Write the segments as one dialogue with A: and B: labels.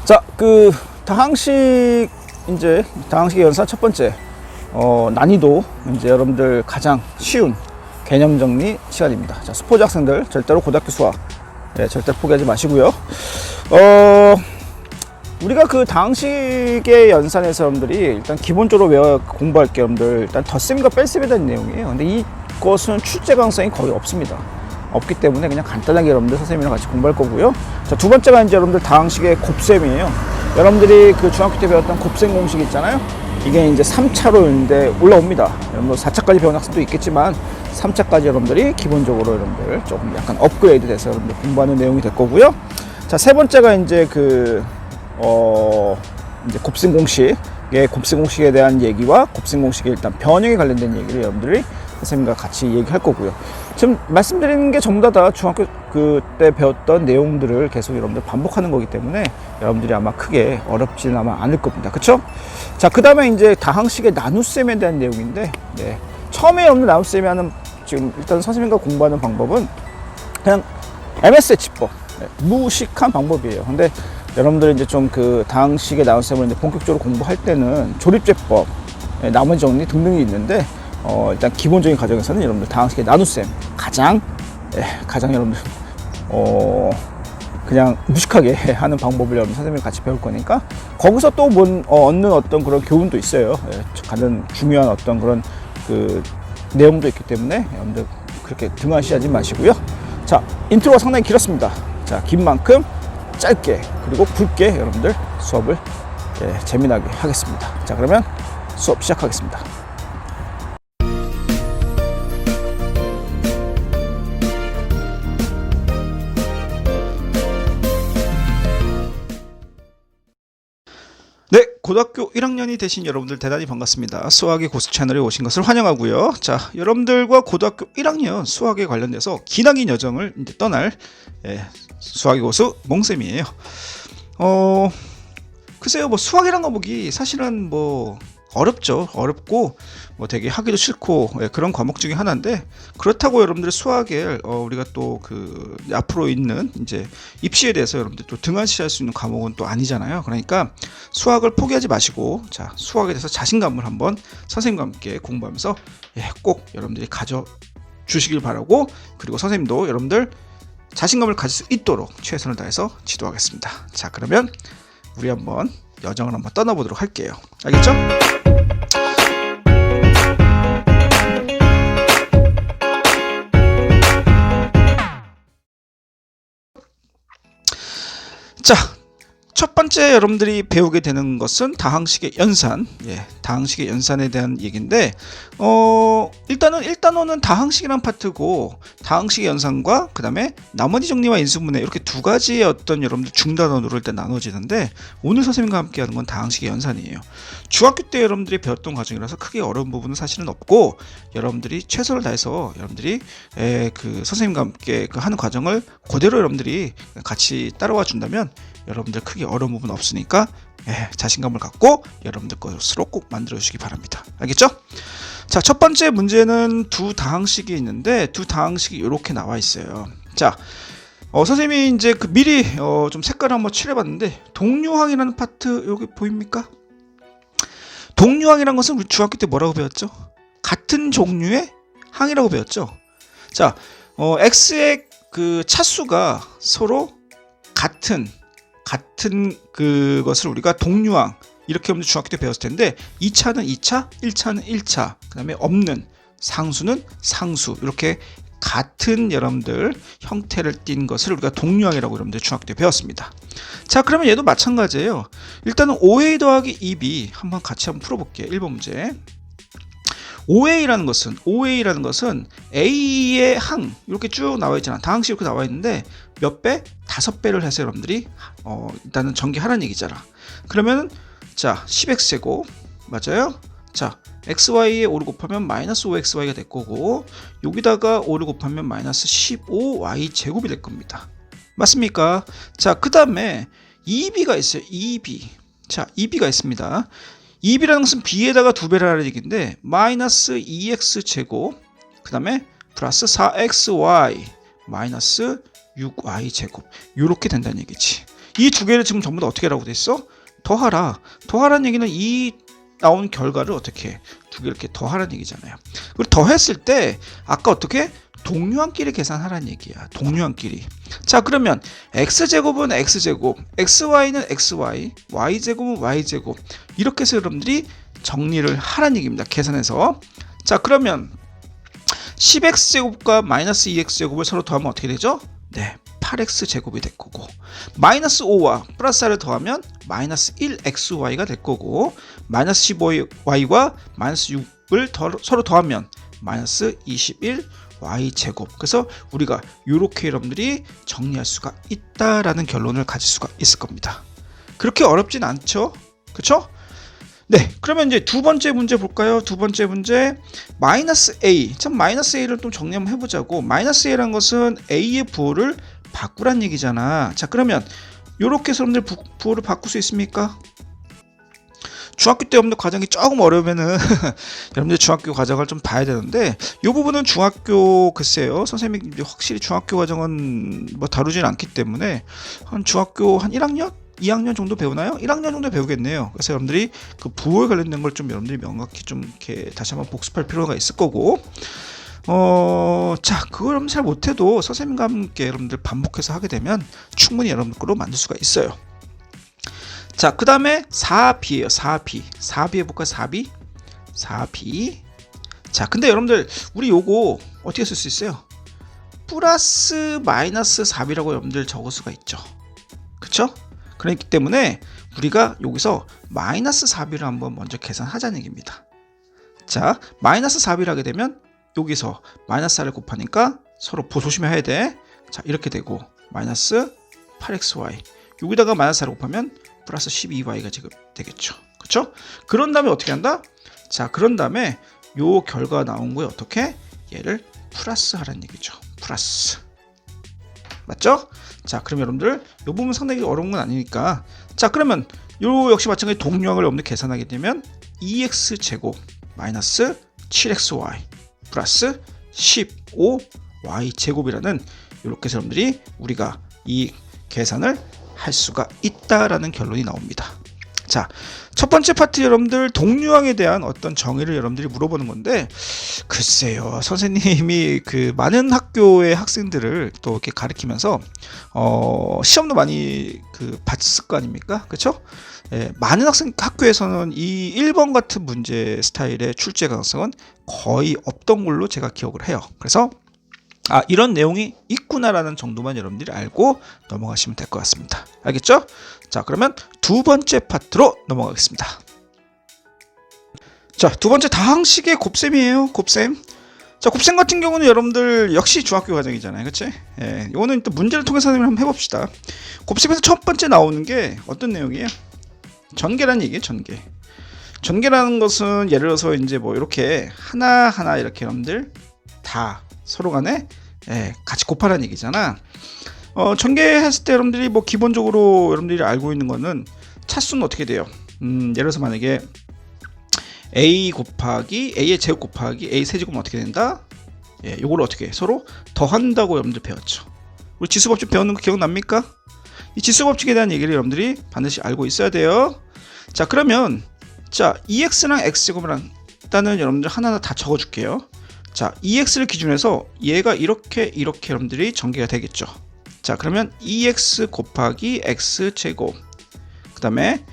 A: 자, 다항식의 연산 첫 번째, 난이도, 이제 여러분들 가장 쉬운 개념 정리 시간입니다. 자, 스포츠 학생들, 절대로 고등학교 수학, 절대 포기하지 마시고요. 우리가 다항식의 연산에서 여러분들이 일단 기본적으로 공부할 게 여러분들, 일단 덧셈과 뺄셈에 대한 내용이에요. 근데 이것은 출제 가능성이 거의 없습니다. 없기 때문에 그냥 간단하게 여러분들 선생님이랑 같이 공부할 거고요. 자, 두 번째가 이제 여러분들 다항식의 곱셈이에요. 여러분들이 중학교 때 배웠던 곱셈 공식 있잖아요. 이게 이제 3차로 이제 올라옵니다. 여러분들 4차까지 배운 학생도 있겠지만 3차까지 여러분들이 기본적으로 여러분들 조금 약간 업그레이드 돼서 여러분들 공부하는 내용이 될 거고요. 자, 세 번째가 이제 이제 곱셈 공식에 대한 얘기와 곱셈 공식의 일단 변형에 관련된 얘기를 여러분들이 선생님과 같이 얘기할 거고요. 지금 말씀드리는 게 전부 다 중학교 그때 배웠던 내용들을 계속 여러분들 반복하는 거기 때문에 여러분들이 아마 크게 어렵지는 아마 않을 겁니다. 그쵸? 자, 그 다음에 이제 다항식의 나눗셈에 대한 내용인데, 처음에 여러분들 나눗셈이 하는, 지금 일단 선생님과 공부하는 방법은 그냥 MSH법, 무식한 방법이에요. 근데 여러분들이 이제 좀 다항식의 나눗셈을 이제 본격적으로 공부할 때는 조립제법, 나머지 정리 등등이 있는데, 일단 기본적인 과정에서는 여러분들 다항식의 나눗셈 가장 여러분들 그냥 무식하게 하는 방법을 여러분 선생님이 같이 배울 거니까 거기서 또 얻는 어떤 그런 교훈도 있어요. 가장 중요한 어떤 그런 내용도 있기 때문에 여러분들 그렇게 등한시하지 마시고요. 자, 인트로가 상당히 길었습니다. 자, 긴 만큼 짧게 그리고 굵게 여러분들 수업을 재미나게 하겠습니다. 자, 그러면 수업 시작하겠습니다. 네, 고등학교 1학년이 되신 여러분들 대단히 반갑습니다. 수학의 고수 채널에 오신 것을 환영하고요. 자, 여러분들과 고등학교 1학년 수학에 관련돼서 기나긴 여정을 이제 떠날 수학의 고수 몽쌤이에요. 글쎄요, 수학이란 거 보기 사실은 어렵죠. 어렵고 되게 하기도 싫고 그런 과목 중에 하나인데, 그렇다고 여러분들 수학에 우리가 또 앞으로 있는 이제 입시에 대해서 여러분들 또 등한시할 수 있는 과목은 또 아니잖아요. 그러니까 수학을 포기하지 마시고, 자, 수학에 대해서 자신감을 한번 선생님과 함께 공부하면서 꼭 여러분들이 가져 주시길 바라고, 그리고 선생님도 여러분들 자신감을 가질 수 있도록 최선을 다해서 지도하겠습니다. 자, 그러면 우리 한번 여정을 한번 떠나보도록 할게요. 알겠죠? 자, 첫 번째 여러분들이 배우게 되는 것은 다항식의 연산, 다항식의 연산에 대한 얘기인데, 일단은 1단원은 다항식이란 파트고, 다항식의 연산과 그 다음에 나머지 정리와 인수분해, 이렇게 두 가지의 어떤 여러분들 중단원으로 일단 나눠지는데, 오늘 선생님과 함께 하는 건 다항식의 연산이에요. 중학교 때 여러분들이 배웠던 과정이라서 크게 어려운 부분은 사실은 없고, 여러분들이 최선을 다해서 여러분들이 선생님과 함께 하는 과정을 그대로 여러분들이 같이 따라와 준다면 여러분들 크게 어려운 부분 없으니까 자신감을 갖고 여러분들 것으로 꼭 만들어 주시기 바랍니다. 알겠죠? 자, 첫 번째 문제는 두 다항식이 있는데, 두 다항식이 이렇게 나와 있어요. 자, 선생님이 이제 미리 좀 색깔을 한번 칠해봤는데, 동류항이라는 파트 여기 보입니까? 동류항이라는 것은 우리 중학교 때 뭐라고 배웠죠? 같은 종류의 항이라고 배웠죠. 자, x의 차수가 서로 같은 그것을 우리가 동류항, 이렇게 여러분들 중학교 때 배웠을 텐데, 2차는 2차, 1차는 1차, 그 다음에 없는 상수는 상수, 이렇게 같은 여러분들 형태를 띈 것을 우리가 동류항이라고 여러분들 중학교 때 배웠습니다. 자, 그러면 얘도 마찬가지예요. 일단은 5a 더하기 2b 한번 같이 한번 풀어볼게요. 1번 문제. 5a라는 것은 a의 항, 이렇게 쭉 나와 있잖아. 다항식 이렇게 나와 있는데 몇 배? 5배를 해서 여러분들이 일단은 전개하라는 얘기잖아. 그러면 자, 10x제곱 맞아요? 자, xy에 5를 곱하면 마이너스 5xy가 될 거고, 여기다가 5를 곱하면 마이너스 15y제곱이 될 겁니다. 맞습니까? 자, 그 다음에 2b가 있어요. 2b. 자, 2b가 있습니다. 2b라는 것은 b에다가 2배라는 얘기인데, 마이너스 2x제곱, 그 다음에 플러스 4xy, 마이너스 6y제곱, 이렇게 된다는 얘기지. 이 두 개를 지금 전부 다 어떻게 하라고 돼 있어? 더하라. 더하라는 얘기는 이 나온 결과를 어떻게 두 개 이렇게 더하라는 얘기잖아요. 그리고 더했을 때 아까 어떻게 동류한끼리 계산하라는 얘기야. 동류한끼리. 자, 그러면 x제곱은 x제곱, xy는 xy, y제곱은 y제곱. 이렇게 해서 여러분들이 정리를 하라는 얘기입니다. 계산해서. 자, 그러면 10x제곱과 마이너스 2x제곱을 서로 더하면 어떻게 되죠? 네, 8x제곱이 될 거고, 마이너스 5와 플러스 4를 더하면 마이너스 1xy가 될 거고, 마이너스 15y와 마이너스 6을 서로 더하면 마이너스 21y제곱. 그래서 우리가 이렇게 여러분들이 정리할 수가 있다라는 결론을 가질 수가 있을 겁니다. 그렇게 어렵진 않죠? 그렇죠? 네, 그러면 이제 두 번째 문제 볼까요? 두 번째 문제, 마이너스 a. 참, 마이너스 a를 좀 정리 한번 해보자고. 마이너스 a라는 것은 a의 부호를 바꾸란 얘기잖아. 자, 그러면 이렇게 해서 여러분들 부호를 바꿀 수 있습니까? 중학교 때 여러분들 과정이 조금 어려우면은 여러분들 중학교 과정을 좀 봐야 되는데, 이 부분은 중학교, 글쎄요, 선생님이 확실히 중학교 과정은 뭐 다루진 않기 때문에 한 중학교 한 1학년? 2학년 정도 배우나요? 1학년 정도 배우겠네요. 그래서 여러분들이 그 부호에 관련된 걸 좀 여러분들이 명확히 좀 이렇게 다시 한번 복습할 필요가 있을 거고, 자, 그걸 여러분 잘 못해도 선생님과 함께 여러분들 반복해서 하게 되면 충분히 여러분들 거로 만들 수가 있어요. 자, 그 다음에 4b예요. 4b 해볼까요? 4b. 자, 근데 여러분들 우리 요거 어떻게 쓸 수 있어요? 플러스 마이너스 4b라고 여러분들 적을 수가 있죠. 그쵸? 그렇기 때문에 우리가 여기서 마이너스 4b를 한번 먼저 계산하자는 얘기입니다. 자, 마이너스 4b를 하게 되면 여기서 마이너스 4를 곱하니까 서로 조심해야 돼. 자, 이렇게 되고 마이너스 8xy, 여기다가 마이너스 4를 곱하면 플러스 12y가 지금 되겠죠. 그렇죠? 그런 다음에 어떻게 한다? 자, 그런 다음에 요 결과 나온 거에 어떻게? 얘를 플러스 하라는 얘기죠. 플러스. 맞죠? 자, 그럼 여러분들 이 부분 상당히 어려운 건 아니니까, 자, 그러면 요 역시 마찬가지 동류항을 여러분들 계산하게 되면 2x제곱 마이너스 7xy 플러스 15y제곱이라는 이렇게 해서 여러분들이 우리가 이 계산을 할 수가 있다라는 결론이 나옵니다. 자, 첫 번째 파트 여러분들 동류항에 대한 어떤 정의를 여러분들이 물어보는 건데, 글쎄요, 선생님이 그 많은 학교의 학생들을 또 이렇게 가르치면서 시험도 많이 그 봤을 거 아닙니까? 그렇죠? 예, 많은 학교에서는 이 1번 같은 문제 스타일의 출제 가능성은 거의 없던 걸로 제가 기억을 해요. 그래서 이런 내용이 있구나라는 정도만 여러분들이 알고 넘어가시면 될 것 같습니다. 알겠죠? 자, 그러면 두 번째 파트로 넘어가겠습니다. 자, 두 번째 다항식의 곱셈이에요. 곱셈. 자, 곱셈 같은 경우는 여러분들 역시 중학교 과정이잖아요. 그치? 예, 이거는 또 문제를 통해서 한번 해봅시다. 곱셈에서 첫 번째 나오는 게 어떤 내용이에요? 전개라는 얘기예요. 전개. 전개라는 것은 예를 들어서 이제 뭐 이렇게 하나하나 이렇게 여러분들 다 서로 간에 같이 곱하라는 얘기잖아. 전개했을 때 여러분들이 뭐 기본적으로 여러분들이 알고 있는 거는 차수는 어떻게 돼요? 예를 들어서 만약에 a 곱하기 a의 제곱 곱하기 a 세제곱은 어떻게 된다? 예, 요거를 어떻게 서로 더한다고 여러분들 배웠죠. 우리 지수법칙 배우는 거 기억납니까? 이 지수법칙에 대한 얘기를 여러분들이 반드시 알고 있어야 돼요. 자, 그러면 자, 2x랑 x제곱이랑 일단은 여러분들 하나하나 다 적어줄게요. 자, 2x를 기준으로 해서 얘가 이렇게 여러분들이 전개가 되겠죠. 자, 그러면 2x 곱하기 x제곱, 그 다음에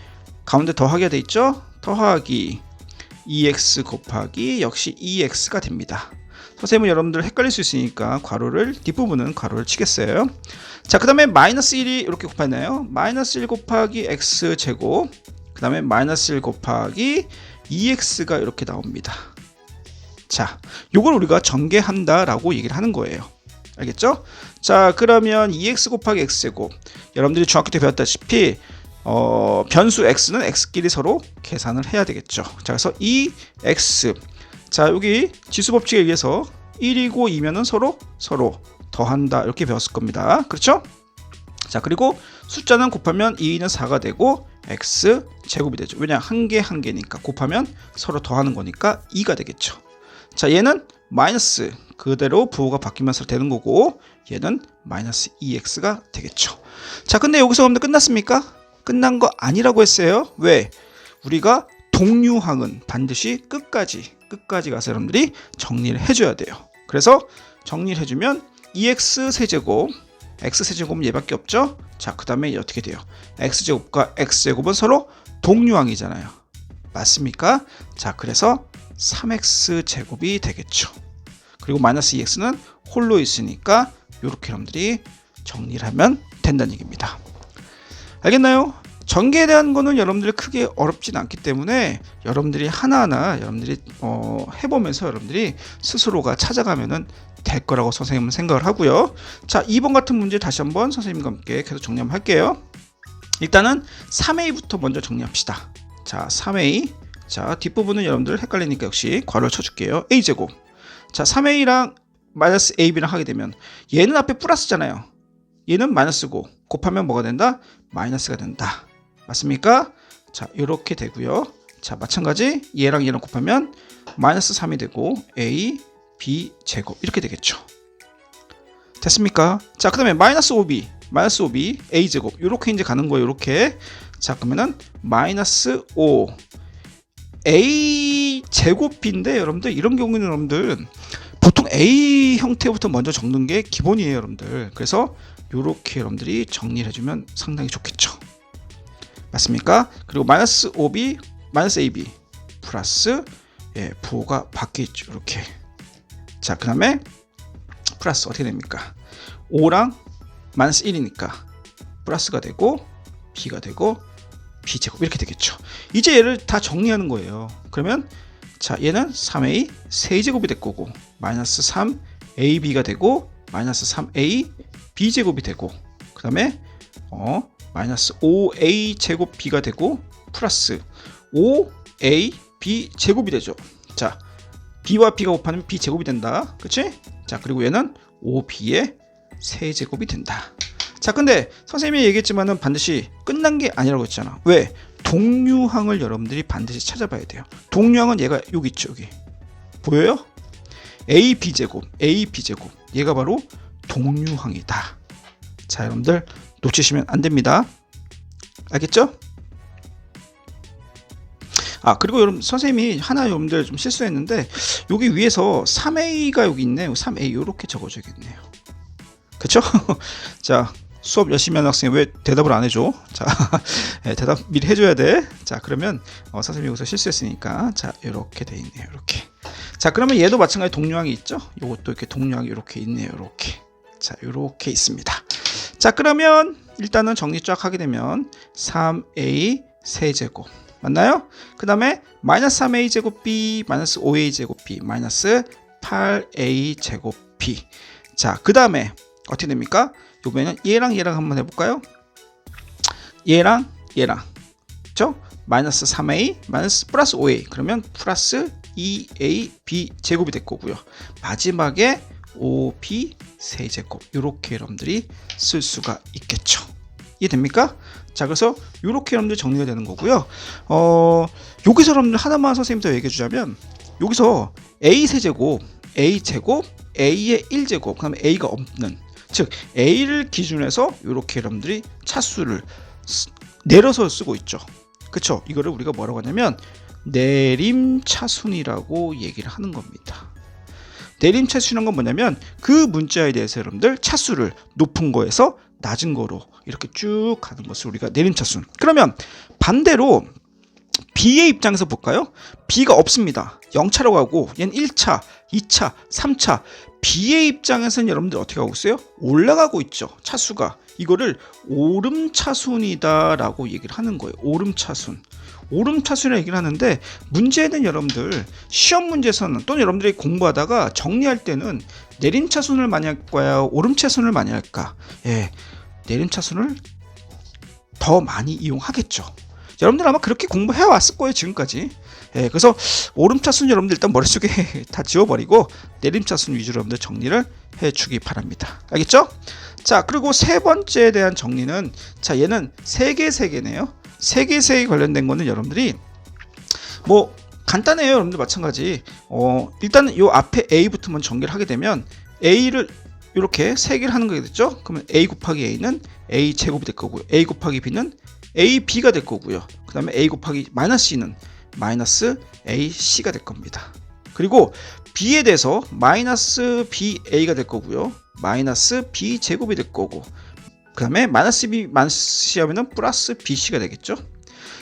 A: 가운데 더하기가 돼 있죠. 더하기 2x 곱하기 역시 2x가 됩니다. 선생님은 여러분들 헷갈릴 수 있으니까 괄호를, 뒷부분은 괄호를 치겠어요. 자, 그 다음에 마이너스 1이 이렇게 곱하나요? 마이너스 1 곱하기 x제곱, 그 다음에 마이너스 1 곱하기 2x가 이렇게 나옵니다. 자, 요걸 우리가 전개한다라고 얘기를 하는 거예요. 알겠죠? 자, 그러면 2x 곱하기 x제곱, 여러분들이 중학교 때 배웠다시피 변수 x는 x끼리 서로 계산을 해야 되겠죠. 자, 그래서 2x, 자, 여기 지수법칙에 의해서 1이고 2면은 서로 더한다, 이렇게 배웠을 겁니다. 그렇죠? 자, 그리고 숫자는 곱하면 2는 4가 되고 x 제곱이 되죠. 왜냐, 한 개니까 곱하면 서로 더하는 거니까 2가 되겠죠. 자, 얘는 마이너스, 그대로 부호가 바뀌면서 되는 거고, 얘는 마이너스 2x가 되겠죠. 자, 근데 여기서 여러분들 끝났습니까? 끝난 거 아니라고 했어요. 왜? 우리가 동류항은 반드시 끝까지 가서 여러분들이 정리를 해줘야 돼요. 그래서 정리를 해주면 2x 세제곱, x 세제곱은 얘밖에 없죠. 자, 그 다음에 어떻게 돼요? x제곱과 x제곱은 서로 동류항이잖아요. 맞습니까? 자, 그래서 3x 제곱이 되겠죠. 그리고 마이너스 2x는 홀로 있으니까 이렇게 여러분들이 정리를 하면 된다는 얘기입니다. 알겠나요? 전개에 대한 거는 여러분들이 크게 어렵진 않기 때문에 여러분들이 하나하나 여러분들이 해보면서 여러분들이 스스로가 찾아가면은 될 거라고 선생님은 생각을 하고요. 자, 2번 같은 문제 다시 한번 선생님과 함께 계속 정리 한번 할게요. 일단은 3a부터 먼저 정리합시다. 자, 3a. 자, 뒷부분은 여러분들 헷갈리니까 역시 괄호를 쳐줄게요. a제곱. 자, 3a랑 마이너스 ab랑 하게 되면 얘는 앞에 플러스잖아요. 얘는 마이너스고 곱하면 뭐가 된다? 마이너스가 된다. 맞습니까? 자, 이렇게 되고요. 자, 마찬가지 얘랑 얘랑 곱하면 마이너스 3이 되고 a, b 제곱 이렇게 되겠죠. 됐습니까? 자, 그 다음에 마이너스 5b a 제곱 이렇게 이제 가는 거예요. 이렇게. 자, 그러면은 마이너스 5 a 제곱 b인데 여러분들 이런 경우는 여러분들 보통 a 형태부터 먼저 적는 게 기본이에요, 여러분들. 그래서 이렇게 여러분들이 정리를 해주면 상당히 좋겠죠. 맞습니까? 그리고 마이너스 5b 마이너스 ab 플러스 부호가 바뀌죠. 이렇게. 자, 그 다음에 플러스 어떻게 됩니까? 5랑 마이너스 1이니까 플러스가 되고 b가 되고 b제곱 이렇게 되겠죠. 이제 얘를 다 정리하는 거예요. 그러면 자, 얘는 3a 세제곱이 될 거고 마이너스 3ab가 되고 마이너스 3a b제곱이 되고 그 다음에 마이너스 5a 제곱 b가 되고 플러스 5a b 제곱이 되죠. 자, b와 b가 곱하면 b 제곱이 된다. 그치? 자, 그리고 얘는 5b의 세제곱이 된다. 자, 근데 선생님이 얘기했지만은 반드시 끝난 게 아니라고 했잖아. 왜? 동류항을 여러분들이 반드시 찾아봐야 돼요. 동류항은 얘가 여기 있죠. 여기 보여요? a b제곱 얘가 바로 동류항이다. 자, 여러분들 놓치시면 안 됩니다. 알겠죠? 아, 그리고 여러분 선생님이 하나 여러분들 좀 실수했는데 여기 위에서 3a가 여기 있네요. 3a 이렇게 적어줘야겠네요. 그쵸? 자, 수업 열심히 하는 학생이 왜 대답을 안 해줘? 자, 대답 미리 해줘야 돼. 자, 그러면 선생님이 여기서 실수했으니까 자, 이렇게 돼 있네요. 이렇게. 자, 그러면 얘도 마찬가지 동류항이 있죠? 요것도 이렇게 동류항이 이렇게 있네요. 이렇게. 자, 이렇게 있습니다. 자, 그러면 일단은 정리 쫙 하게 되면 3a 세제곱 맞나요? 그 다음에 마이너스 3a 제곱 b 마이너스 5a 제곱 b 마이너스 8a 제곱 b. 자, 그 다음에 어떻게 됩니까? 요번에는 얘랑 한번 해볼까요? 얘랑 그렇죠? 마이너스 3a 마이너스 플러스 5a 그러면 플러스 2a b 제곱이 될 거고요. 마지막에 5b 세제곱 이렇게 여러분들이 쓸 수가 있겠죠. 이해됩니까? 자, 그래서 이렇게 여러분들 정리가 되는 거고요. 여기서 여러분들 하나만 선생님 더 얘기해 주자면 여기서 a 세제곱 a 제곱 a의 1제곱 그 다음에 a가 없는 즉 a를 기준해서 이렇게 여러분들이 차수를 내려서 쓰고 있죠. 그쵸? 이거를 우리가 뭐라고 하냐면 내림차순이라고 얘기를 하는 겁니다. 내림차순이란 건 뭐냐면 그 문자에 대해서 여러분들 차수를 높은 거에서 낮은 거로 이렇게 쭉 가는 것을 우리가 내림차순. 그러면 반대로 B의 입장에서 볼까요? B가 없습니다. 0차로 가고 얘는 1차, 2차, 3차. B의 입장에서는 여러분들 어떻게 하고 있어요? 올라가고 있죠. 차수가. 이거를 오름차순이다 라고 얘기를 하는 거예요. 오름차순. 오름차순이라고 얘기를 하는데 문제는 여러분들 시험 문제에서는 또는 여러분들이 공부하다가 정리할 때는 내림차순을 많이 할까요? 오름차순을 많이 할까? 예, 내림차순을 더 많이 이용하겠죠. 여러분들 아마 그렇게 공부해 왔을 거예요, 지금까지. 예, 그래서 오름차순 여러분들 일단 머릿속에 다 지워버리고 내림차순 위주로 여러분들 정리를 해주기 바랍니다. 알겠죠? 자, 그리고 세 번째에 대한 정리는 자, 얘는 세개네요. 세개 관련된 거는 여러분들이 뭐 간단해요. 여러분들 마찬가지. 일단은 요 앞에 A부터만 전개를 하게 되면 A를 이렇게 세 개를 하는 거게 됐죠. 그러면 a 곱하기 a는 a 제곱이 될 거고요. a 곱하기 b는 ab가 될 거고요. 그 다음에 a 곱하기 마이너스 c는 마이너스 ac가 될 겁니다. 그리고 b에 대해서 마이너스 ba가 될 거고요. 마이너스 b 제곱이 될 거고, 그 다음에 마이너스 b 마이너스 c 하면은 플러스 bc가 되겠죠.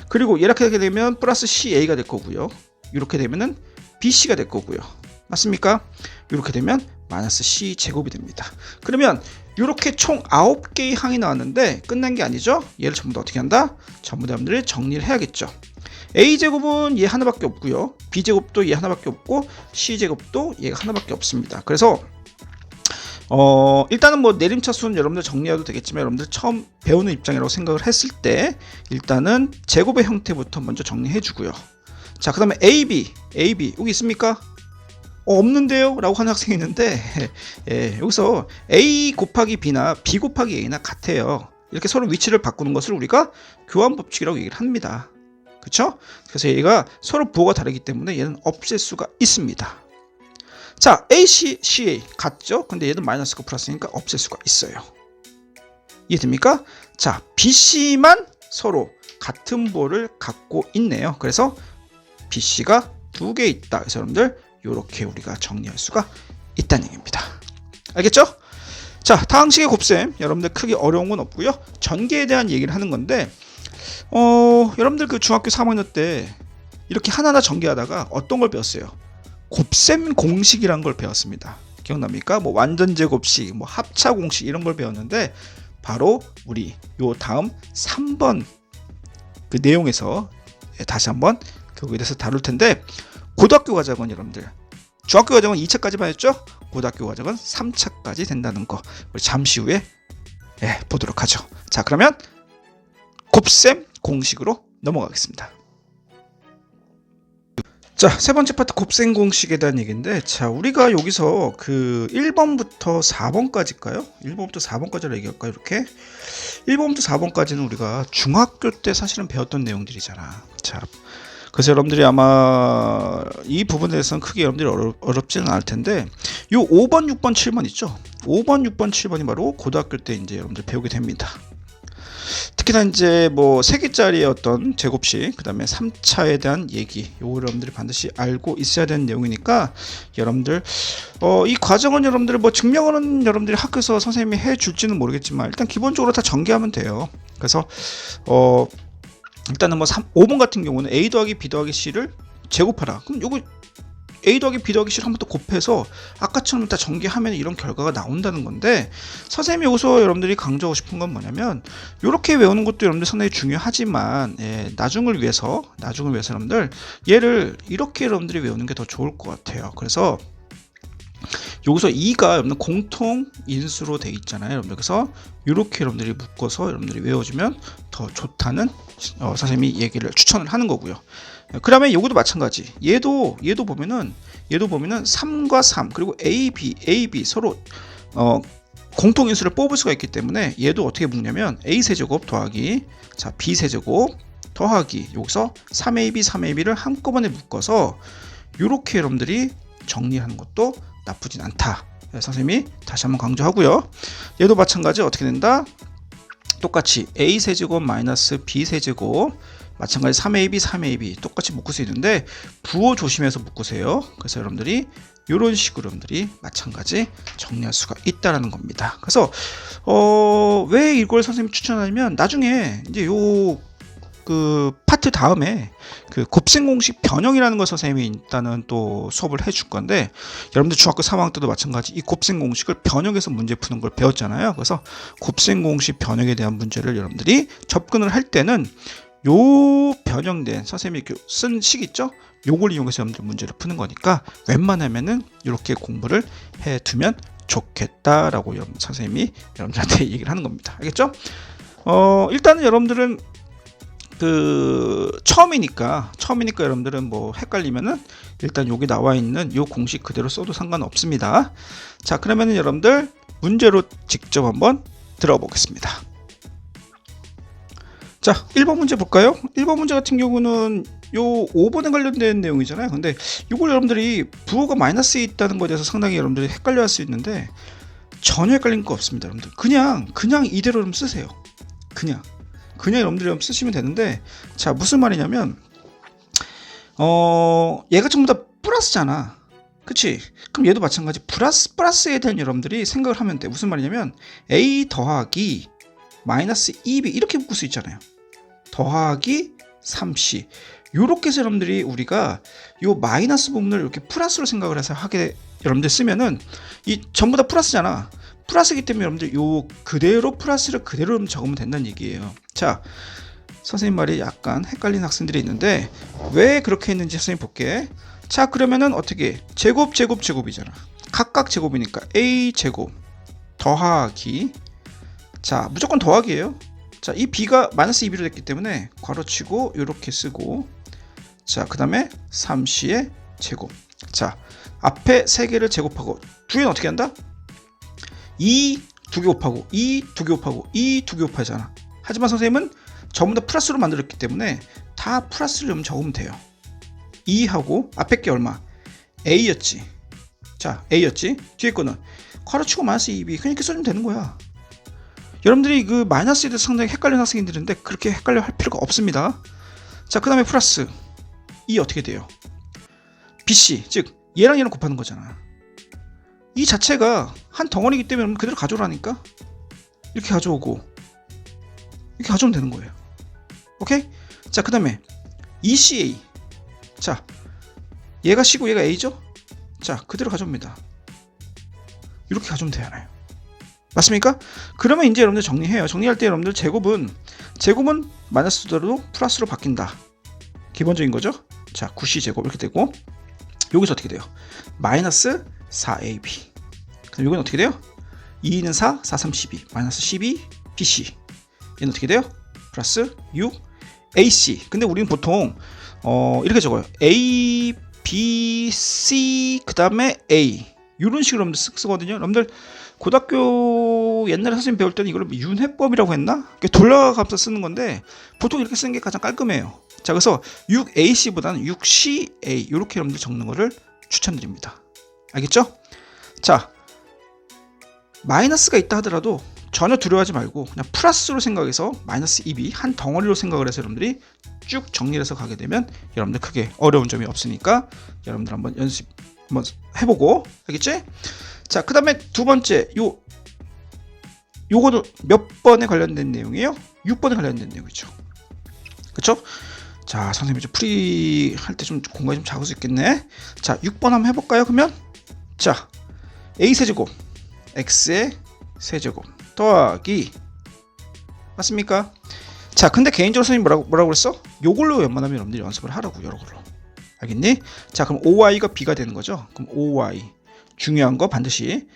A: 그리고 이렇게 하게 되면 플러스 ca가 될 거고요. 이렇게 되면은 bc가 될 거고요. 맞습니까? 이렇게 되면 마이너스 c 제곱이 됩니다. 그러면 이렇게 총 9개의 항이 나왔는데 끝난 게 아니죠. 얘를 전부 다 어떻게 한다? 전부 다 여러분들이 정리를 해야겠죠. a제곱은 얘 하나밖에 없고요. b제곱도 얘 하나밖에 없고 c제곱도 얘가 하나밖에 없습니다. 그래서 일단은 뭐 내림차수는 여러분들 정리해도 되겠지만, 여러분들 처음 배우는 입장이라고 생각을 했을 때 일단은 제곱의 형태부터 먼저 정리해 주고요. 자, 그 다음에 AB 여기 있습니까? 없는데요? 라고 하는 학생이 있는데 예, 여기서 A 곱하기 B나 B 곱하기 A나 같아요. 이렇게 서로 위치를 바꾸는 것을 우리가 교환법칙이라고 얘기를 합니다. 그쵸? 그래서 얘가 서로 부호가 다르기 때문에 얘는 없앨 수가 있습니다. 자, AC, CA 같죠? 근데 얘는 마이너스가 플러스니까 없앨 수가 있어요. 이해됩니까? 자, BC만 서로 같은 부호를 갖고 있네요. 그래서 BC가 2개 있다. 그래서 여러분들 이렇게 우리가 정리할 수가 있다는 얘기입니다. 알겠죠? 자, 다항식의 곱셈 여러분들 크게 어려운 건 없고요. 전개에 대한 얘기를 하는 건데, 여러분들 그 중학교 3학년 때 이렇게 하나하나 전개하다가 어떤 걸 배웠어요? 곱셈 공식이란 걸 배웠습니다. 기억납니까? 뭐 완전제 곱식, 뭐 합차 공식 이런 걸 배웠는데, 바로 우리 요 다음 3번 그 내용에서 다시 한번 그거에 대해서 다룰 텐데, 고등학교 과정은 여러분들, 중학교 과정은 2차까지만 했죠? 고등학교 과정은 3차까지 된다는 거 우리 잠시 후에 보도록 하죠. 자, 그러면 곱셈 공식으로 넘어가겠습니다. 자, 세 번째 파트 곱셈 공식에 대한 얘기인데, 자, 우리가 여기서 그 1번부터 4번까지일까요? 1번부터 4번까지를 얘기할까요? 이렇게 1번부터 4번까지는 우리가 중학교 때 사실은 배웠던 내용들이잖아. 자, 그래서 여러분들이 아마 이 부분에 대해서는 크게 여러분들이 어렵지는 않을 텐데, 요 5번, 6번, 7번 있죠? 5번, 6번, 7번이 바로 고등학교 때 이제 여러분들 배우게 됩니다. 특히나 이제 뭐 3개짜리의 어떤 제곱식, 그 다음에 3차에 대한 얘기, 요거 여러분들이 반드시 알고 있어야 되는 내용이니까, 여러분들 이 과정은 여러분들 뭐 증명은 여러분들이 학교에서 선생님이 해줄지는 모르겠지만 일단 기본적으로 다 전개하면 돼요. 그래서 일단은 뭐 5번 같은 경우는 A 더하기 B 더하기 C를 제곱하라. 그럼 요거 A 더하기 B 더하기 C를 한번 더 곱해서 아까처럼 다 전개하면 이런 결과가 나온다는 건데, 선생님이 여기서 여러분들이 강조하고 싶은 건 뭐냐면, 이렇게 외우는 것도 여러분들 상당히 중요하지만 나중을 위해서 여러분들 얘를 이렇게 여러분들이 외우는 게 더 좋을 것 같아요. 그래서 여기서 2가 여러분들 공통 인수로 돼 있잖아요. 여러분들 그래서 이렇게 여러분들이 묶어서 여러분들이 외워주면 더 좋다는 선생님이 얘기를 추천을 하는 거고요. 그다음에 요것도 마찬가지. 얘도 보면은 3과 3 그리고 AB 서로 공통 인수를 뽑을 수가 있기 때문에 얘도 어떻게 묶냐면 A 세제곱 더하기 B 세제곱 더하기 여기서 3AB를 한꺼번에 묶어서 이렇게 여러분들이 정리하는 것도 나쁘진 않다. 선생님이 다시 한번 강조하고요. 얘도 마찬가지 어떻게 된다? 똑같이 A 세제곱 마이너스 B 세제곱 마찬가지 3AB 똑같이 묶을 수 있는데 부호 조심해서 묶으세요. 그래서 여러분들이 이런 식으로 여러분들이 마찬가지 정리할 수가 있다라는 겁니다. 그래서 왜 이걸 선생님이 추천하냐면, 나중에 이제 그 파트 다음에 그 곱셈 공식 변형이라는 걸 선생님이 일단은 또 수업을 해줄 건데, 여러분들 중학교 3학년 때도 마찬가지 이 곱셈 공식을 변형해서 문제 푸는 걸 배웠잖아요. 그래서 곱셈 공식 변형에 대한 문제를 여러분들이 접근을 할 때는 요 변형된 선생님이 쓴 식 있죠? 요걸 이용해서 여러분들 문제를 푸는 거니까 웬만하면은 이렇게 공부를 해두면 좋겠다라고 선생님이 여러분들한테 얘기를 하는 겁니다. 알겠죠? 일단은 여러분들은 그 처음이니까 여러분들은 뭐 헷갈리면은 일단 여기 나와 있는 요 공식 그대로 써도 상관없습니다. 자, 그러면은 여러분들 문제로 직접 한번 들어가 보겠습니다. 자, 1번 문제 볼까요? 1번 문제 같은 경우는 요 5번에 관련된 내용이잖아요. 근데 이걸 여러분들이 부호가 마이너스에 있다는 것에 대해서 상당히 여러분들이 헷갈려 할 수 있는데, 전혀 헷갈린 거 없습니다, 여러분들. 그냥 이대로 좀 쓰세요. 그냥 여러분들이 좀 쓰시면 되는데, 자, 무슨 말이냐면, 얘가 전부 다 플러스잖아. 그치? 그럼 얘도 마찬가지 플러스에 대한 여러분들이 생각을 하면 돼. 무슨 말이냐면, a 더하기 마이너스 2b 이렇게 묶을 수 있잖아요. 더하기 3c. 요렇게 해서 여러분들이 우리가 요 마이너스 부분을 이렇게 플러스로 생각을 해서 하게 여러분들 쓰면은 이 전부 다 플러스잖아. 플러스이기 때문에 여러분들 요 그대로 플러스를 그대로 적으면 된다는 얘기예요. 자, 선생님 말이 약간 헷갈리는 학생들이 있는데 왜 그렇게 했는지 선생님 볼게. 자, 그러면은 어떻게 제곱이잖아. 각각 제곱이니까 a 제곱 더하기, 자, 무조건 더하기예요. 자, 이 b가 마이너스 2b로 됐기 때문에 괄호치고 이렇게 쓰고, 자, 그 다음에 3c의 제곱. 자, 앞에 3개를 제곱하고 뒤에는 어떻게 한다? 2 2개 곱하고 2 2개 곱하고 2 2개 곱하잖아. 하지만 선생님은 전부 다 플러스로 만들었기 때문에 다 플러스를 좀 적으면 돼요. 2하고 앞에 게 얼마? a였지. 자, a였지. 뒤에 거는 괄호치고 마이너스 2b. 그냥 이렇게 써주면 되는 거야. 여러분들이 그 마이너스에 대해서 상당히 헷갈리는 학생들인데 그렇게 헷갈려 할 필요가 없습니다. 자, 그 다음에 플러스 2 어떻게 돼요? bc, 즉 얘랑 얘랑 곱하는 거잖아. 이 자체가 한 덩어리이기 때문에 그대로 가져오라니까. 이렇게 가져오고 이렇게 가져오면 되는 거예요. 오케이? 자, 그 다음에 2ca. 자, 얘가 c고 얘가 a죠? 자, 그대로 가져옵니다. 이렇게 가져오면 되잖아요. 맞습니까? 그러면 이제 여러분들 정리해요. 정리할 때 여러분들 제곱은 마이너스대로 플러스로 바뀐다. 기본적인 거죠. 자, 9c 제곱 이렇게 되고, 여기서 어떻게 돼요? 마이너스 4ab. 그럼 여기는 어떻게 돼요? 2는 4, 4, 3, 12. 마이너스 12 bc. 얘는 어떻게 돼요? 플러스 6 ac. 근데 우리는 보통 이렇게 적어요. a, b, c 그 다음에 a. 이런 식으로 여러분들 쓰거든요. 여러분들 고등학교 옛날에 선생님 배울 때는 이걸 윤회법이라고 했나? 돌려가면서 쓰는 건데 보통 이렇게 쓰는 게 가장 깔끔해요. 자, 그래서 6ac보다는 6ca 이렇게 여러분들 적는 거를 추천드립니다. 알겠죠? 자, 마이너스가 있다 하더라도 전혀 두려워하지 말고 그냥 플러스로 생각해서 마이너스 2b 한 덩어리로 생각을 해서 여러분들이 쭉 정리를 해서 가게 되면 여러분들 크게 어려운 점이 없으니까 여러분들 한번 연습 한번 해보고, 알겠지? 자, 그 다음에 두 번째 요거도 몇 번에 관련된 내용이에요? 6번에 관련된 내용이죠. 그쵸? 자, 선생님이 좀 풀이 할 때 좀 공간이 좀 작을 수 있겠네. 자, 6번 한번 해볼까요? 그러면 자, a 세제곱 x의 세제곱 더하기, 맞습니까? 자, 근데 개인적으로 선생님 뭐라고 그랬어? 요걸로 웬만하면 여러분들이 연습을 하라고, 여러 걸로. 알겠니? 자, 그럼 5y가 b가 되는 거죠. 그럼 5y 중요한 거 반드시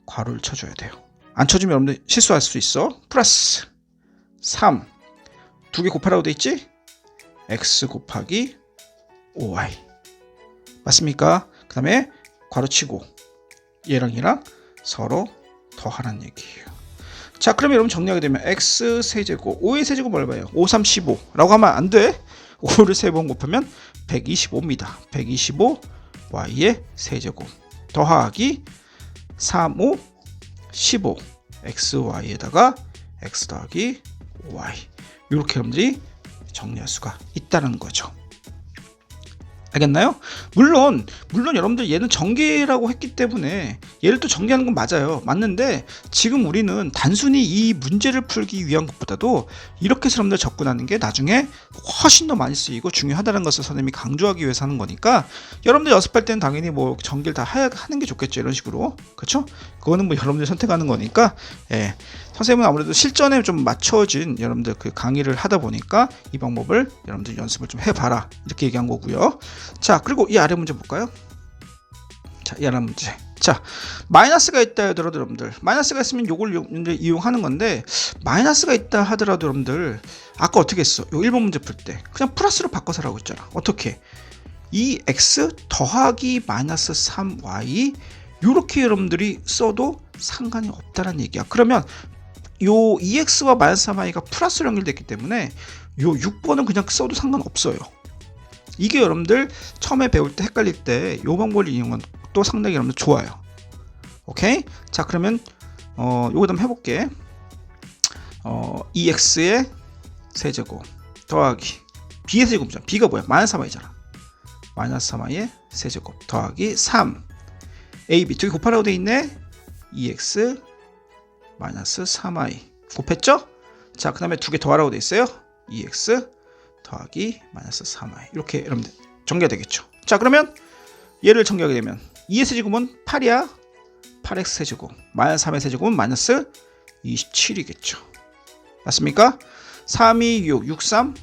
A: 괄호를 쳐줘야 돼요. 안 쳐주면 여러분들 실수할 수 있어. 플러스 3 두 개 곱하라고 돼 있지? x 곱하기 5y. 맞습니까? 그 다음에 괄호 치고 얘랑 얘랑 서로 더하라는 얘기예요. 자, 그러면 여러분 정리하게 되면 x 세제곱 5의 세제곱 얼마예요? 5, 3, 15 라고 하면 안 돼. 5를 3번 곱하면 125입니다. 125 y의 세제곱 더하기 3, 5, 15 xy에다가 x 더하기 5y. 이렇게 여러분들이 정리할 수가 있다는 거죠. 알겠나요? 물론 여러분들 얘는 전개라고 했기 때문에 얘를 또 전개하는 건 맞아요. 맞는데 지금 우리는 단순히 이 문제를 풀기 위한 것보다도 이렇게 해서 여러분들 접근하는 게 나중에 훨씬 더 많이 쓰이고 중요하다는 것을 선생님이 강조하기 위해서 하는 거니까 여러분들 연습할 때는 당연히 뭐 전개를 다 하는 게 좋겠죠. 이런 식으로. 그렇죠? 그거는 뭐 여러분들 선택하는 거니까. 예. 선생님은 아무래도 실전에 좀 맞춰진 여러분들 그 강의를 하다 보니까 이 방법을 여러분들 연습을 좀 해봐라 이렇게 얘기한 거고요. 자, 그리고 이 아래 문제 볼까요? 자, 이 아래 문제. 자, 마이너스가 있다 하더라도 여러분들 마이너스가 있으면 요걸 이용하는 건데 마이너스가 있다 하더라도 여러분들 아까 어떻게 했어? 요 1번 문제 풀 때 그냥 플러스로 바꿔서 하라고 했잖아. 어떻게? 2x 더하기 마이너스 3y 요렇게 여러분들이 써도 상관이 없다는 얘기야. 그러면 요 2x와 마이너스 3y가 플러스로 연결됐기 때문에 요 6번은 그냥 써도 상관없어요. 이게 여러분들 처음에 배울 때 헷갈릴 때 요 방법을 이용한 또 상당히 여러분들 좋아요. 오케이? 자, 그러면 요거 한번 해볼게. 2x의 세제곱 더하기 b의 세제곱이잖아. b가 뭐야? 마이너스 3i잖아. 마이너스 3i의 세제곱 더하기 3 ab 두 개 곱하라고 돼 있네. 2x 마이너스 3i 곱했죠? 자, 그 다음에 두 개 더하라고 돼 있어요. 2x 더하기 마이너스 3i 이렇게 여러분들 전개가 되겠죠. 자, 그러면 얘를 전개하게 되면 2의 세제곱은 8이야. 8x 세제곱 마이너스 3의 세제곱은 마이너스 27이겠죠. 맞습니까? 3, 2, 6, 6, 3,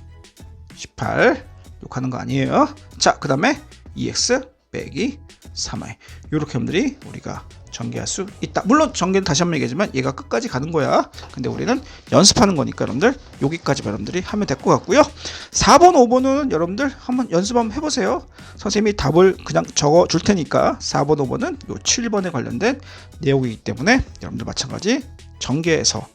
A: 18 욕하는 거 아니에요. 자, 그 다음에 2x 빼기 3i 이렇게 여러분들이 우리가 전개할 수 있다. 물론 전개는 다시 한번 얘기하지만 얘가 끝까지 가는 거야. 근데 우리는 연습하는 거니까 여러분들 여기까지만 여러분들이 하면 될 것 같고요. 4번 5번은 여러분들 한번 연습 한번 해보세요. 선생님이 답을 그냥 적어 줄 테니까 4번 5번은 요 7번에 관련된 내용이기 때문에 여러분들 마찬가지 전개해서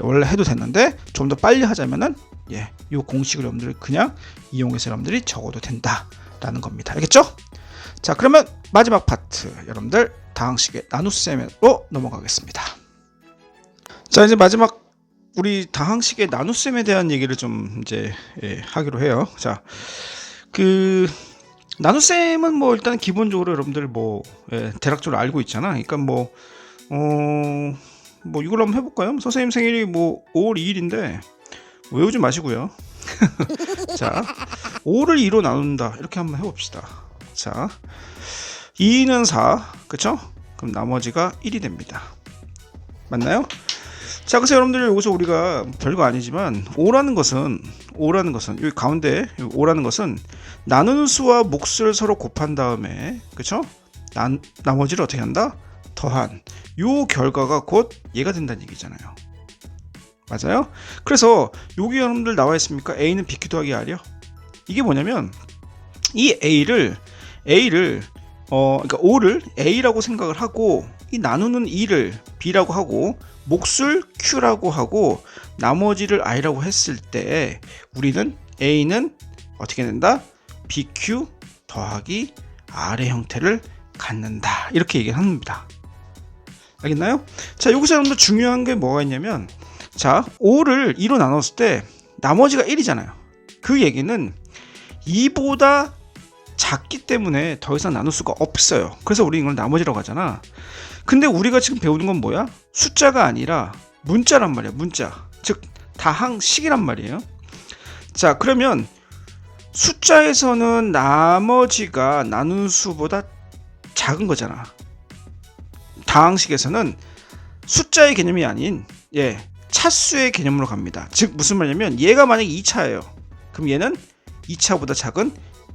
A: 원래 해도 됐는데 좀 더 빨리 하자면은 이 공식을 여러분들이 그냥 이용해서 여러분들이 적어도 된다라는 겁니다. 알겠죠? 자, 그러면 마지막 파트 여러분들 다항식의 나눗셈으로 넘어가겠습니다. 자, 이제 마지막 우리 다항식의 나눗셈에 대한 얘기를 좀 이제 하기로 해요. 자, 그 나눗셈은 뭐 일단 기본적으로 여러분들 뭐 대략적으로 알고 있잖아. 그러니까 뭐 이걸로 한번 해볼까요? 선생님 생일이 뭐 5월 2일인데 외우지 마시고요. 자, 5를 2로 나눈다 이렇게 한번 해봅시다. 자, 2는 4, 그쵸? 그럼 나머지가 1이 됩니다. 맞나요? 자, 그래서 여러분들 여기서 우리가 별거 아니지만 5라는 것은 여기 가운데 5라는 것은 나누는 수와 몫을 서로 곱한 다음에, 그쵸? 나머지를 어떻게 한다? 더한 요 결과가 곧 얘가 된다는 얘기잖아요. 맞아요? 그래서 여기 여러분들 나와 있습니까? A는 BQ 더하기 R이요. 이게 뭐냐면 이 A를 그러니까 5를 A라고 생각을 하고 이 나누는 2를 B라고 하고 몫을 Q라고 하고 나머지를 I라고 했을 때 우리는 A는 어떻게 된다? BQ 더하기 R의 형태를 갖는다. 이렇게 얘기를 합니다. 알겠나요? 자, 여기서 여러분들 중요한 게 뭐가 있냐면 자, 5를 2로 나눴을 때 나머지가 1이잖아요. 그 얘기는 2보다 작기 때문에 더 이상 나눌 수가 없어요. 그래서 우리 이걸 나머지라고 하잖아. 근데 우리가 지금 배우는 건 뭐야? 숫자가 아니라 문자란 말이야. 문자. 즉 다항식이란 말이에요. 자, 그러면 숫자에서는 나머지가 나누는 수보다 작은 거잖아. 다항식에서는 숫자의 개념이 아닌 차수의 개념으로 갑니다. 즉 무슨 말이냐면 얘가 만약에 2차예요. 그럼 얘는 2차보다 작은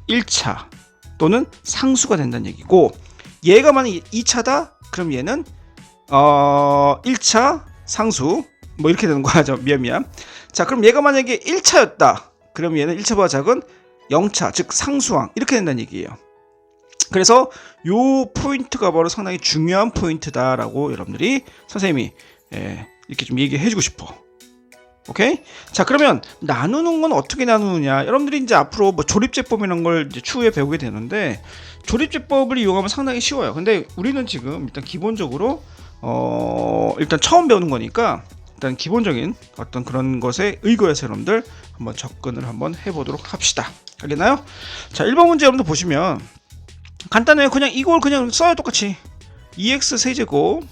A: 1차 또는 상수가 된다는 얘기고, 얘가 만약에 2차다? 그럼 얘는 1차 상수 뭐 이렇게 되는 거죠. 미안. 자, 그럼 얘가 만약에 1차였다. 그럼 얘는 1차보다 작은 0차 즉 상수항 이렇게 된다는 얘기예요. 그래서 요 포인트가 바로 상당히 중요한 포인트다라고 여러분들이 선생님이 이렇게 좀 얘기해 주고 싶어. 오케이? 자, 그러면 나누는 건 어떻게 나누느냐? 여러분들이 이제 앞으로 뭐 조립제법이라는 걸 이제 추후에 배우게 되는데 조립제법을 이용하면 상당히 쉬워요. 근데 우리는 지금 일단 기본적으로 일단 처음 배우는 거니까 일단 기본적인 어떤 그런 것에 의거해서 여러분들 한번 접근을 한번 해보도록 합시다. 알겠나요? 자, 1번 문제 여러분들 보시면 간단해요. 그냥 이걸 그냥 써요. 똑같이 2x 세제곱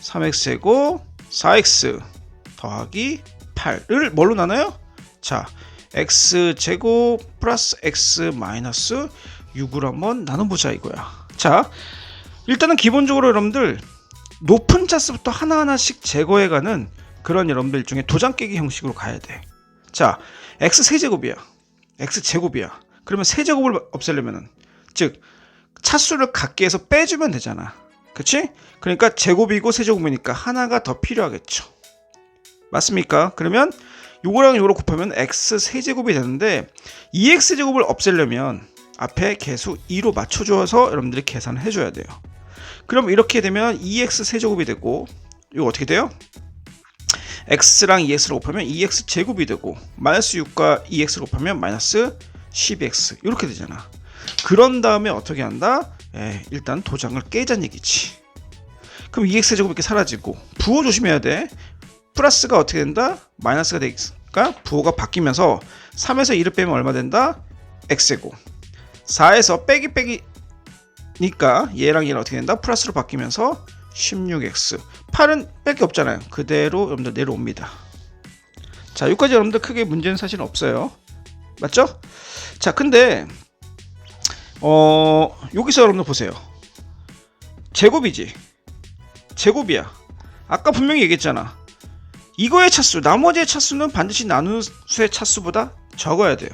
A: 3x 제곱 4x 더하기 8을 뭘로 나눠요? 자, x 제곱 플러스 x 마이너스 6으로 한번 나눠보자 이거야. 자, 일단은 기본적으로 여러분들 높은 차수부터 하나하나씩 제거해가는 그런 여러분들 중에 도장 깨기 형식으로 가야 돼. 자, x 세제곱이야. x 제곱이야. 그러면 세제곱을 없애려면은 즉 차수를 갖게 해서 빼주면 되잖아. 그치? 그러니까 제곱이고 세제곱이니까 하나가 더 필요하겠죠. 맞습니까? 그러면 요거랑 요거를 곱하면 x 세제곱이 되는데 2x 제곱을 없애려면 앞에 개수 2로 맞춰줘서 여러분들이 계산을 해줘야 돼요. 그럼 이렇게 되면 2x 세제곱이 되고 이거 어떻게 돼요? x랑 2x를 곱하면 2x 제곱이 되고 마이너스 6과 2x를 곱하면 마이너스 12x 이렇게 되잖아. 그런 다음에 어떻게 한다? 일단 도장을 깨자는 얘기지. 그럼 2x제곱 이렇게 사라지고 부호 조심해야 돼. 플러스가 어떻게 된다? 마이너스가 되니까 부호가 바뀌면서 3에서 2를 빼면 얼마 된다? x제곱. 4에서 빼기니까 얘랑 얘는 어떻게 된다? 플러스로 바뀌면서 16x. 8은 뺄 게 없잖아요. 그대로 여러분들 내려옵니다. 자, 여기까지 여러분들 크게 문제는 사실은 없어요. 맞죠? 자, 근데 여기서 여러분들 보세요. 제곱이지. 제곱이야. 아까 분명히 얘기했잖아. 이거의 차수, 나머지의 차수는 반드시 나눗수의 차수보다 적어야 돼요.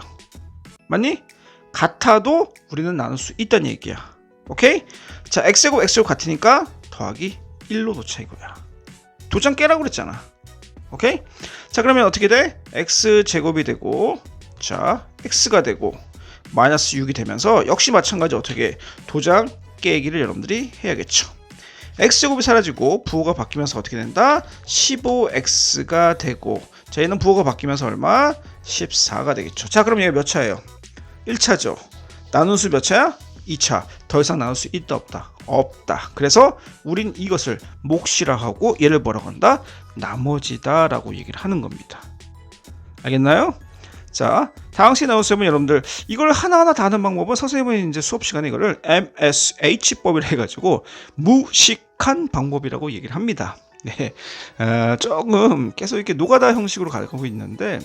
A: 맞니? 같아도 우리는 나눌 수 있다는 얘기야. 오케이? 자, x제곱 x제곱 같으니까 더하기 1로 놓자 이거야. 도장 깨라고 그랬잖아. 오케이? 자, 그러면 어떻게 돼? x제곱이 되고, 자, x가 되고 마이너스 6이 되면서 역시 마찬가지 어떻게 도장 깨기를 여러분들이 해야겠죠. x제곱이 사라지고 부호가 바뀌면서 어떻게 된다? 15x가 되고, 자, 얘는 부호가 바뀌면서 얼마? 14가 되겠죠. 자, 그럼 얘가 몇 차예요? 1차죠. 나눗수 몇 차야? 2차. 더 이상 나눌 수 있다 없다? 없다. 그래서 우린 이것을 몫이라 하고 얘를 뭐라고 한다? 나머지다 라고 얘기를 하는 겁니다. 알겠나요? 자, 다항식 나눗수는 여러분들 이걸 하나하나 다 하는 방법은 선생님은 이제 수업 시간에 이거를 MSH법이라 해가지고 무식한 방법이라고 얘기를 합니다. 네, 조금 계속 이렇게 노가다 형식으로 가고 있는데,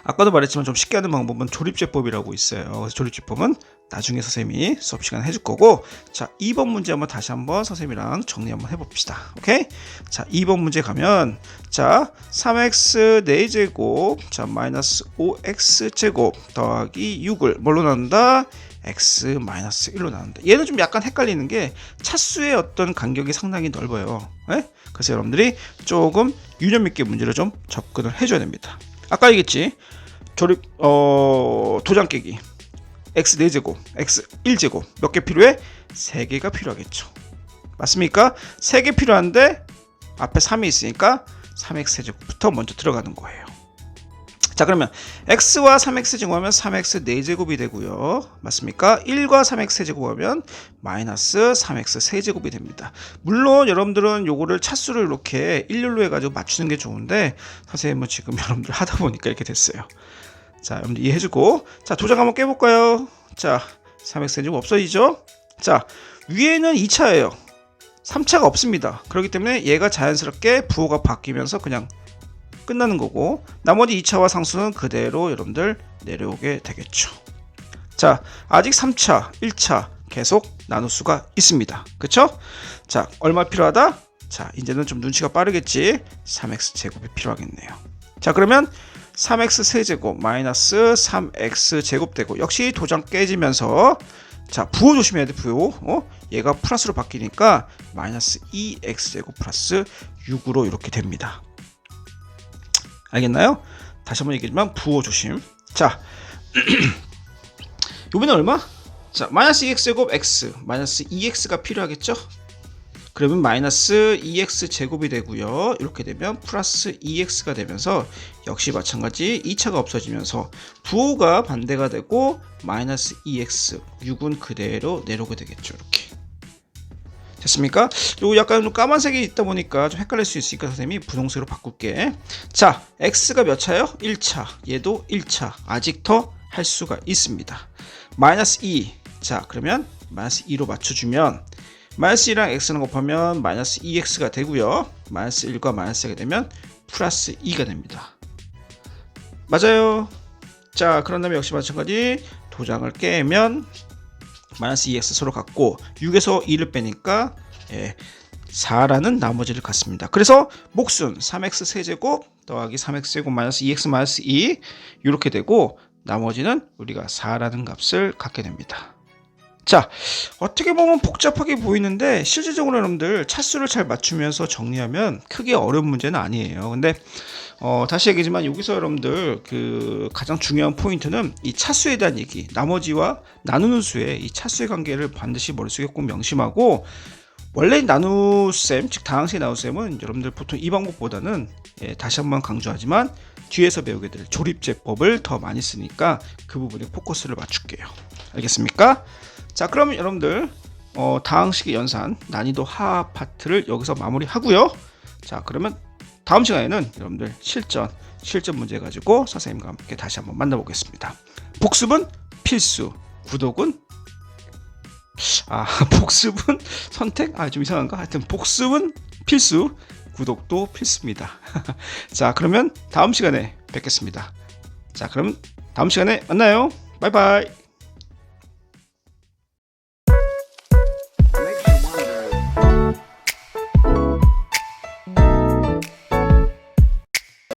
A: 아까도 말했지만 좀 쉽게 하는 방법은 조립제법이라고 있어요. 그래서 조립제법은 나중에 선생님이 수업 시간에 해줄 거고, 자, 2번 문제 한번 다시 한번 선생님이랑 정리 한번 해봅시다. 오케이? 자, 2번 문제 가면, 자, 3x 4제곱, 자, 마이너스 5x제곱 더하기 6을 뭘로 나눈다? x 마이너스 1로 나눈다. 얘는 좀 약간 헷갈리는 게 차수의 어떤 간격이 상당히 넓어요. 네? 그래서 여러분들이 조금 유념 있게 문제를 좀 접근을 해줘야 됩니다. 아까 얘기했지. 조립 도장 깨기. x 4제곱, x 1제곱 몇 개 필요해? 3개가 필요하겠죠. 맞습니까? 3개 필요한데 앞에 3이 있으니까 3x 세제곱부터 먼저 들어가는 거예요. 자, 그러면 x와 3x 제곱하면 3x 4제곱이 되고요. 맞습니까? 1과 3x 세제곱하면 마이너스 3x 세제곱이 됩니다. 물론 여러분들은 요거를 차수를 이렇게 일렬로 해가지고 맞추는 게 좋은데, 선생님은 지금 여러분들 하다 보니까 이렇게 됐어요. 자, 여러분들 이해해주고, 자, 도장 한번 깨볼까요? 자, 3x 세제곱 없어지죠? 자, 위에는 2차예요. 3차가 없습니다. 그렇기 때문에 얘가 자연스럽게 부호가 바뀌면서 그냥 끝나는 거고, 나머지 2차와 상수는 그대로 여러분들 내려오게 되겠죠. 자, 아직 3차, 1차 계속 나눌 수가 있습니다. 그쵸? 자, 얼마 필요하다? 자, 이제는 좀 눈치가 빠르겠지. 3x 제곱이 필요하겠네요. 자, 그러면 3x 세제곱 마이너스 3x 제곱 되고, 역시 도장 깨지면서, 자, 부호 조심해야 돼. 부호. 얘가 플러스로 바뀌니까 마이너스 2x 제곱 플러스 6으로 이렇게 됩니다. 알겠나요? 다시 한번 얘기하지만 부호 조심. 자, 요번에 얼마? 자, 마이너스 2x 제곱 x 마이너스 2x가 필요하겠죠? 그러면 마이너스 2x 제곱이 되고요. 이렇게 되면 플러스 2x가 되면서 역시 마찬가지 2차가 없어지면서 부호가 반대가 되고 마이너스 2x 6은 그대로 내려오게 되겠죠. 이렇게 됐습니까? 요거 약간 좀 까만색이 있다 보니까 좀 헷갈릴 수 있으니까 선생님이 분홍색으로 바꿀게. 자, x가 몇 차요? 1차. 얘도 1차. 아직 더 할 수가 있습니다. 마이너스 2. 자, 그러면 마이너스 2로 맞춰주면 마이너스 2랑 x는 곱하면 마이너스 2x가 되고요. 마이너스 1과 마이너스가 되면 플러스 2가 됩니다. 맞아요. 자, 그런 다음에 역시 마찬가지 도장을 깨면 마이너스 2x 서로 같고 6에서 2를 빼니까 4라는 나머지를 갖습니다. 그래서 몫은 3x 세제곱 더하기 3x 제곱 마이너스 2x 마이너스 2 이렇게 되고, 나머지는 우리가 4라는 값을 갖게 됩니다. 자, 어떻게 보면 복잡하게 보이는데 실질적으로 여러분들 차수를 잘 맞추면서 정리하면 크게 어려운 문제는 아니에요. 근데 다시 얘기지만 여기서 여러분들 그 가장 중요한 포인트는 이 차수에 대한 얘기, 나머지와 나누는 수의 이 차수의 관계를 반드시 머릿속에 꼭 명심하고, 원래 나눗셈, 즉 다항식 나눗셈은 여러분들 보통 이 방법보다는 다시 한번 강조하지만 뒤에서 배우게 될 조립제법을 더 많이 쓰니까 그 부분에 포커스를 맞출게요. 알겠습니까? 자, 그러면 여러분들 다항식의 연산 난이도 하 파트를 여기서 마무리하고요. 자, 그러면 다음 시간에는 여러분들 실전 문제 가지고 선생님과 함께 다시 한번 만나보겠습니다. 복습은 필수, 구독은 복습은 선택? 좀 이상한가? 하여튼 복습은 필수, 구독도 필수입니다. 자, 그러면 다음 시간에 뵙겠습니다. 자, 그럼 다음 시간에 만나요. 바이바이.